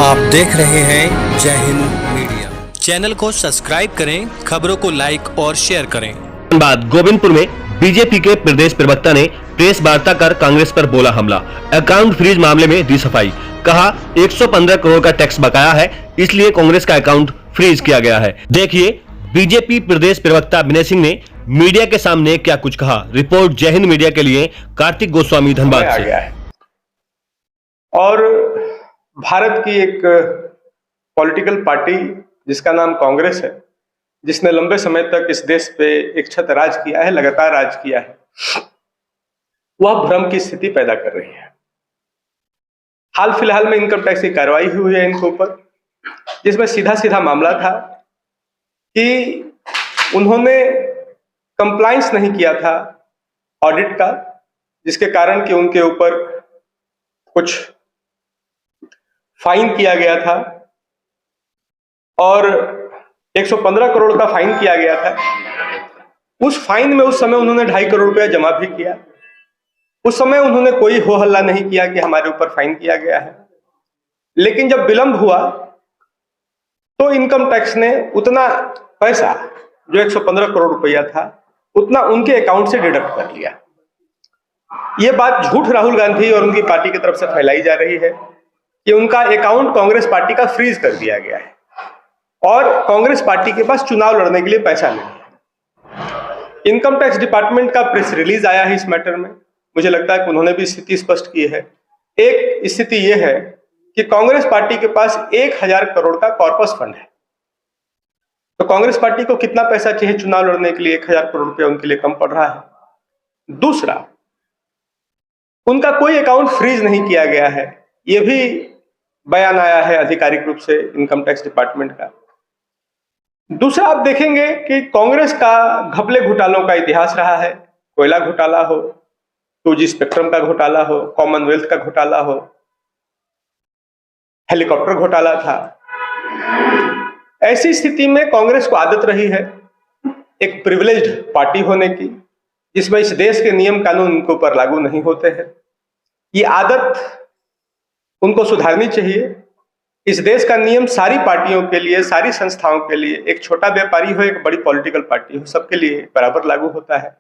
आप देख रहे हैं जय हिंद मीडिया। चैनल को सब्सक्राइब करें, खबरों को लाइक और शेयर करें। बाद गोविंदपुर में बीजेपी के प्रदेश प्रवक्ता ने प्रेस वार्ता कर कांग्रेस पर बोला हमला। अकाउंट फ्रीज मामले में दी सफाई, कहा 115 करोड़ का टैक्स बकाया है, इसलिए कांग्रेस का अकाउंट फ्रीज किया गया है। देखिए बीजेपी प्रदेश प्रवक्ता विनय सिंह ने मीडिया के सामने क्या कुछ कहा। रिपोर्ट जय हिंद मीडिया के लिए कार्तिक गोस्वामी धनबाद से। और भारत की एक पॉलिटिकल पार्टी जिसका नाम कांग्रेस है, जिसने लंबे समय तक इस देश पे एक छत्र राज किया है, लगातार राज किया है, वह भ्रम की स्थिति पैदा कर रही है। हाल फिलहाल में इनकम टैक्स की कार्रवाई हुई है इनके ऊपर, जिसमें सीधा सीधा मामला था कि उन्होंने कंप्लायंस नहीं किया था ऑडिट का, जिसके कारण कि उनके ऊपर कुछ फाइन किया गया था और 115 करोड़ का फाइन किया गया था। उस फाइन में उस समय उन्होंने 2.5 करोड़ रुपया जमा भी किया। उस समय उन्होंने कोई हो हल्ला नहीं किया कि हमारे ऊपर फाइन किया गया है, लेकिन जब विलंब हुआ तो इनकम टैक्स ने उतना पैसा जो 115 करोड़ रुपया था उतना उनके अकाउंट से डिडक्ट कर लिया। यह बात झूठ राहुल गांधी और उनकी पार्टी की तरफ से फैलाई जा रही है कि उनका अकाउंट कांग्रेस पार्टी का फ्रीज कर दिया गया है और कांग्रेस पार्टी के पास चुनाव लड़ने के लिए पैसा नहीं है। इनकम टैक्स डिपार्टमेंट का प्रेस रिलीज आया है इस मैटर में। मुझे लगता है कि उन्होंने भी स्थिति स्पष्ट की है। एक स्थिति यह है कि कांग्रेस पार्टी के पास 1000 करोड़ का कॉर्पस फंड है, तो कांग्रेस पार्टी को कितना पैसा चाहिए चुनाव लड़ने के लिए? 1000 करोड़ रुपया उनके लिए कम पड़ रहा है। दूसरा, उनका कोई अकाउंट फ्रीज नहीं किया गया है, यह भी बयान आया है आधिकारिक रूप से इनकम टैक्स डिपार्टमेंट का। दूसरा, आप देखेंगे कि कांग्रेस का घपले घोटालों का इतिहास रहा है। कोयला घोटाला हो, 2G स्पेक्ट्रम का घोटाला हो, कॉमनवेल्थ का घोटाला हो, हेलीकॉप्टर घोटाला था। ऐसी स्थिति में कांग्रेस को आदत रही है एक प्रिविलेज्ड पार्टी होने की, जिसमें इस देश के नियम कानून उनके ऊपर लागू नहीं होते हैं। ये आदत उनको सुधारनी चाहिए। इस देश का नियम सारी पार्टियों के लिए, सारी संस्थाओं के लिए, एक छोटा व्यापारी हो, एक बड़ी पॉलिटिकल पार्टी हो, सबके लिए बराबर लागू होता है।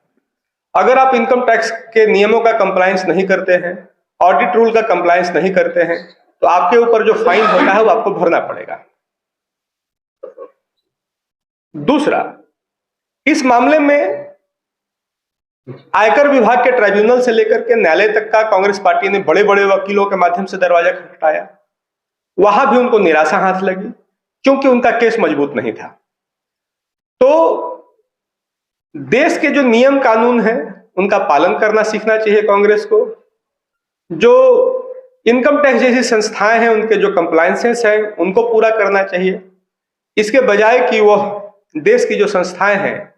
अगर आप इनकम टैक्स के नियमों का कंप्लायंस नहीं करते हैं, ऑडिट रूल का कंप्लायंस नहीं करते हैं, तो आपके ऊपर जो फाइन होता है वो आपको भरना पड़ेगा। दूसरा, इस मामले में आयकर विभाग के ट्राइब्यूनल से लेकर के न्यायालय तक का कांग्रेस पार्टी ने बड़े बड़े वकीलों के माध्यम से दरवाजा खटखटाया। वहां भी उनको निराशा हाथ लगी, क्योंकि उनका केस मजबूत नहीं था। तो देश के जो नियम कानून हैं उनका पालन करना सीखना चाहिए कांग्रेस को। जो इनकम टैक्स जैसी संस्थाएं हैं उनके जो कंप्लायंसेस हैं उनको पूरा करना चाहिए, इसके बजाय कि वह देश की जो संस्थाएं हैं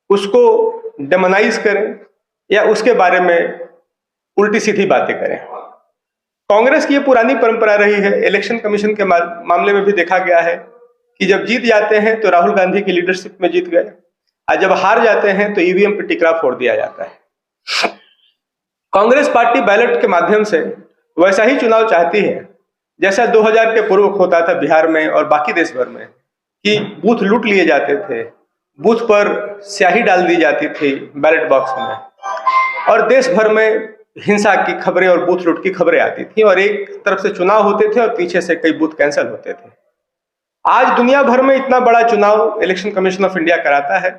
उसको डेमोनाइज करें या उसके बारे में उल्टी सीधी बातें करें। कांग्रेस की ये पुरानी परंपरा रही है। इलेक्शन कमीशन के मामले में भी देखा गया है कि जब जीत जाते हैं तो राहुल गांधी की लीडरशिप में जीत गए, और जब हार जाते हैं तो ईवीएम पे टिकरा फोड़ दिया जाता है। कांग्रेस पार्टी बैलेट के माध्यम से वैसा ही चुनाव चाहती है जैसा 2000 के पूर्व होता था बिहार में और बाकी देश भर में, कि बूथ लूट लिए जाते थे, बूथ पर स्याही डाल दी जाती थी बैलेट बॉक्स में, और देश भर में हिंसा की खबरें और बूथ लूट की खबरें आती थी, और एक तरफ से चुनाव होते थे और पीछे से कई बूथ कैंसिल होते थे। आज दुनिया भर में इतना बड़ा चुनाव इलेक्शन कमीशन ऑफ इंडिया कराता है।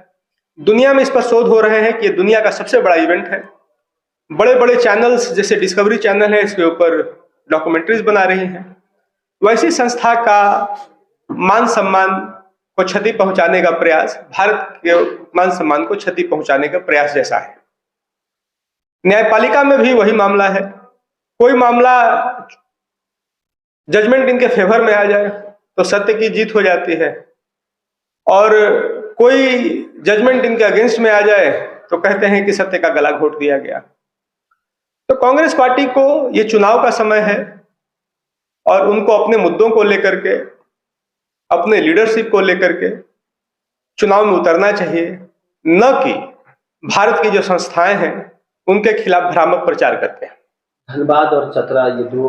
दुनिया में इस पर शोध हो रहे हैं कि यह दुनिया का सबसे बड़ा इवेंट है। बड़े बड़े चैनल्स जैसे डिस्कवरी चैनल है, इसके ऊपर डॉक्यूमेंट्रीज बना रही हैं। वैसी संस्था का मान सम्मान को क्षति पहुंचाने का प्रयास भारत के मान सम्मान को क्षति पहुंचाने का प्रयास जैसा है। न्यायपालिका में भी वही मामला है। कोई मामला जजमेंट इनके फेवर में आ जाए तो सत्य की जीत हो जाती है, और कोई जजमेंट इनके अगेंस्ट में आ जाए तो कहते हैं कि सत्य का गला घोट दिया गया। तो कांग्रेस पार्टी को ये चुनाव का समय है और उनको अपने मुद्दों को लेकर के, अपने लीडरशिप को लेकर के चुनाव में उतरना चाहिए, न कि भारत की जो संस्थाएं हैं उनके खिलाफ भ्रामक प्रचार करते हैं। धनबाद और चतरा ये दो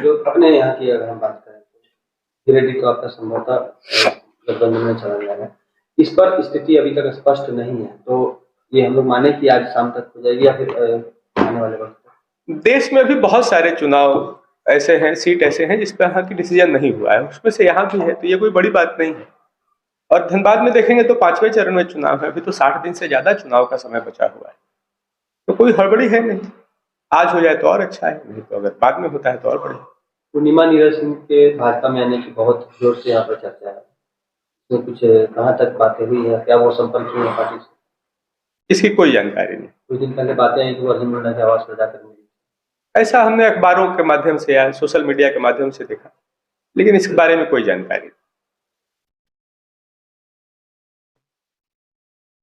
जो अपने यहाँ की अगर हम बात करें गिरिडीह तो आपका संभवतः गठबंधन में चला जाएगा। इस पर स्थिति अभी तक स्पष्ट नहीं है, तो ये हम लोग माने कि आज शाम तक हो जाएगी या फिर आने वाले वक्त? देश में भी बहुत सारे चुनाव ऐसे हैं, सीट ऐसे हैं जिस पर यहाँ की डिसीजन नहीं हुआ है, उसमें से यहाँ भी है, तो ये कोई बड़ी बात नहीं है। और धनबाद में देखेंगे तो 5वें चरण में चुनाव है, अभी तो 60 दिन से ज्यादा चुनाव का समय बचा हुआ है, तो कोई हड़बड़ी है नहीं। आज हो जाए तो और अच्छा है, नहीं तो अगर बाद में होता है तो और बढ़िया। पूर्णिमा नीरज सिंह के भाजपा में आने की बहुत जोर से यहाँ पर चर्चा है, तो कुछ कहाँ तक बातें हुई है, क्या वो संपर्क हुई है पार्टी से? इसकी कोई जानकारी नहीं। कुछ दिन पहले बातें आई कि वो अर्जुन मुंडा के आवास पर जाकर मिली, ऐसा हमने अखबारों के माध्यम से या सोशल मीडिया के माध्यम से देखा, लेकिन इस बारे में कोई जानकारी नहीं।